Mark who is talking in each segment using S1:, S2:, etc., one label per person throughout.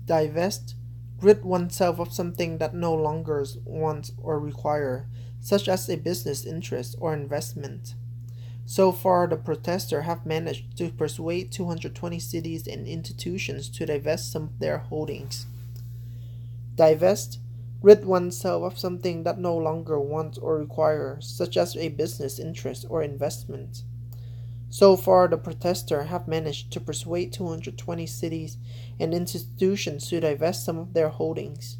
S1: Divest, rid oneself of something that no longer wants or require, such as a business interest or investment. So far, the protesters have managed to persuade 220 cities and institutions to divest some of their holdings. Divest, rid oneself of something that no longer wants or requires, such as a business interest or investment. So far, the protesters have managed to persuade 220 cities and institutions to divest some of their holdings.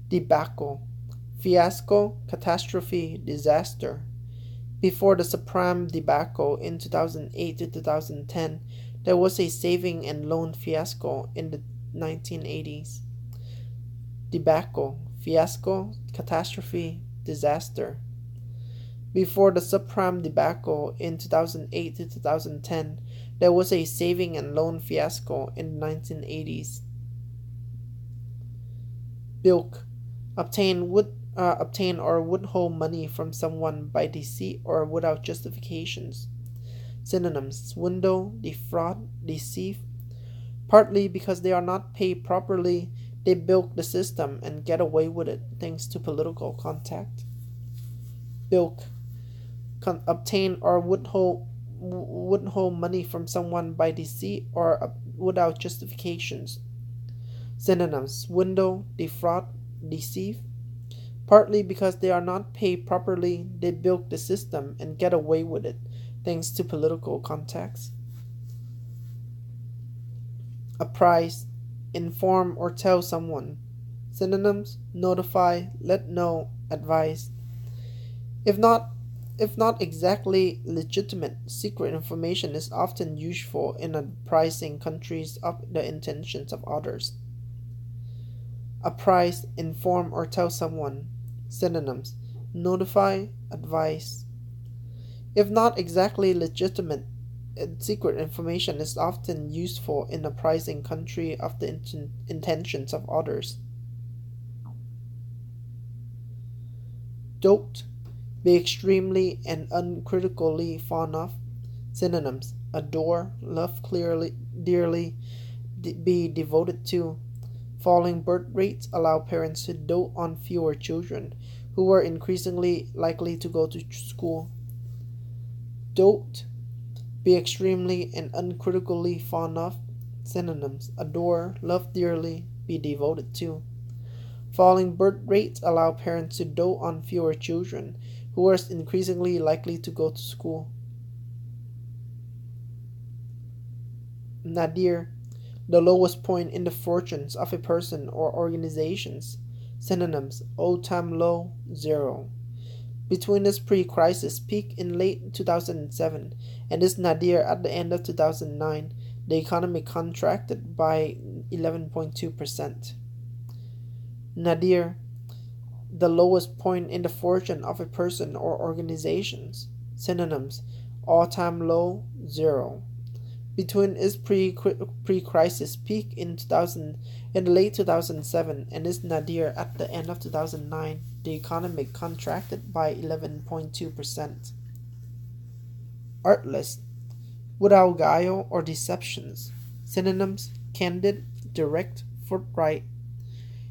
S1: Debacle, fiasco, catastrophe, disaster. Before the subprime debacle in 2008 to 2010, there was a saving and loan fiasco in the 1980s. Debacle, fiasco, catastrophe, disaster. Before the subprime debacle in 2008 to 2010, there was a saving and loan fiasco in the 1980s. Bilk, obtain or withhold money from someone by deceit or without justifications. Synonyms: swindle, defraud, deceive. Partly because they are not paid properly, they bilk the system and get away with it thanks to political contact. Bilk, obtain or withhold money from someone by deceit or without justifications. Synonyms: swindle, defraud, deceive. Partly because they are not paid properly, they bilk the system and get away with it thanks to political contacts. Apprise, inform or tell someone. Synonyms: notify, let know, advise. If not exactly legitimate, secret information is often useful in apprising countries of the intentions of others. Apprise, inform or tell someone. Synonyms: notify, advise. If not exactly legitimate, secret information is often useful in apprising country of the intentions of others. Dote, be extremely and uncritically fond of. Synonyms: adore, love clearly, dearly, be devoted to. Falling birth rates allow parents to dote on fewer children, who are increasingly likely to go to school. Dote, be extremely and uncritically fond of. Synonyms: adore, love dearly, be devoted to. Falling birth rates allow parents to dote on fewer children, who are increasingly likely to go to school. Nadir, the lowest point in the fortunes of a person or organizations. Synonyms: all-time low, zero. Between its pre-crisis peak in late 2007 and its nadir at the end of 2009, the economy contracted by 11.2%. Nadir, the lowest point in the fortune of a person or organizations. Synonyms: all-time low, zero. Between its pre-crisis peak in late 2007 and its nadir at the end of 2009, the economy contracted by 11.2%. Artless, without guile or deceptions. Synonyms: candid, direct, forthright.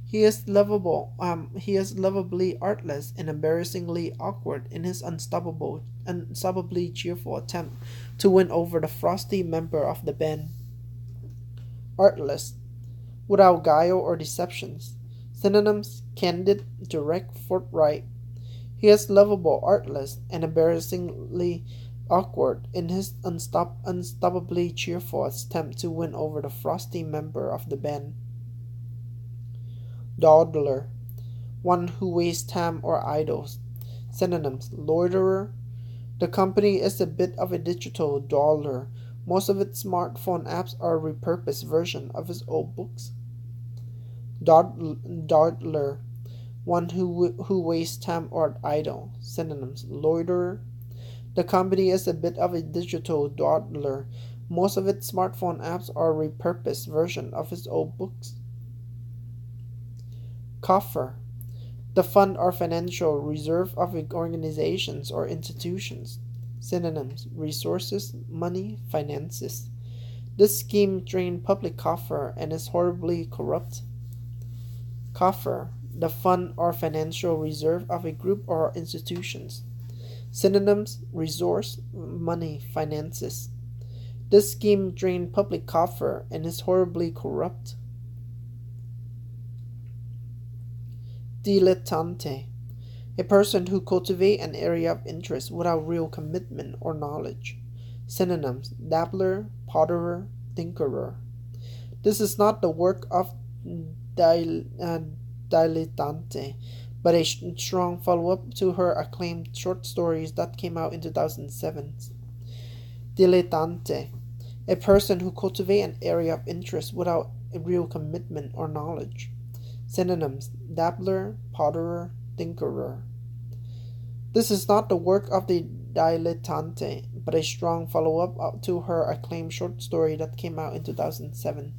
S1: He is lovably artless and embarrassingly awkward in his unstoppably cheerful attempt to win over the frosty member of the band. Artless, without guile or deceptions. Synonyms: candid, direct, forthright. He is lovable, artless, and embarrassingly awkward in his unstoppably cheerful attempt to win over the frosty member of the band. Dawdler, one who wastes time or idles. Synonyms: loiterer. The company is a bit of a digital dawdler. Most of its smartphone apps are a repurposed version of its old books. Dawdler, one who wastes time or idle. Synonyms: loiterer. The company is a bit of a digital dawdler. Most of its smartphone apps are a repurposed version of its old books. Coffer, the fund or financial reserve of organizations or institutions. Synonyms: resources, money, finances. This scheme drained public coffer and is horribly corrupt. Coffer, the fund or financial reserve of a group or institutions. Synonyms: resource, money, finances. This scheme drained public coffer and is horribly corrupt. Dilettante, a person who cultivates an area of interest without real commitment or knowledge. Synonyms: dabbler, potterer, tinkerer. This is not the work of dilettante, but a strong follow-up to her acclaimed short stories that came out in 2007. Dilettante, a person who cultivates an area of interest without a real commitment or knowledge. Synonyms: dabbler, potterer, tinkerer. This is not the work of the dilettante, but a strong follow-up to her acclaimed short story that came out in 2007.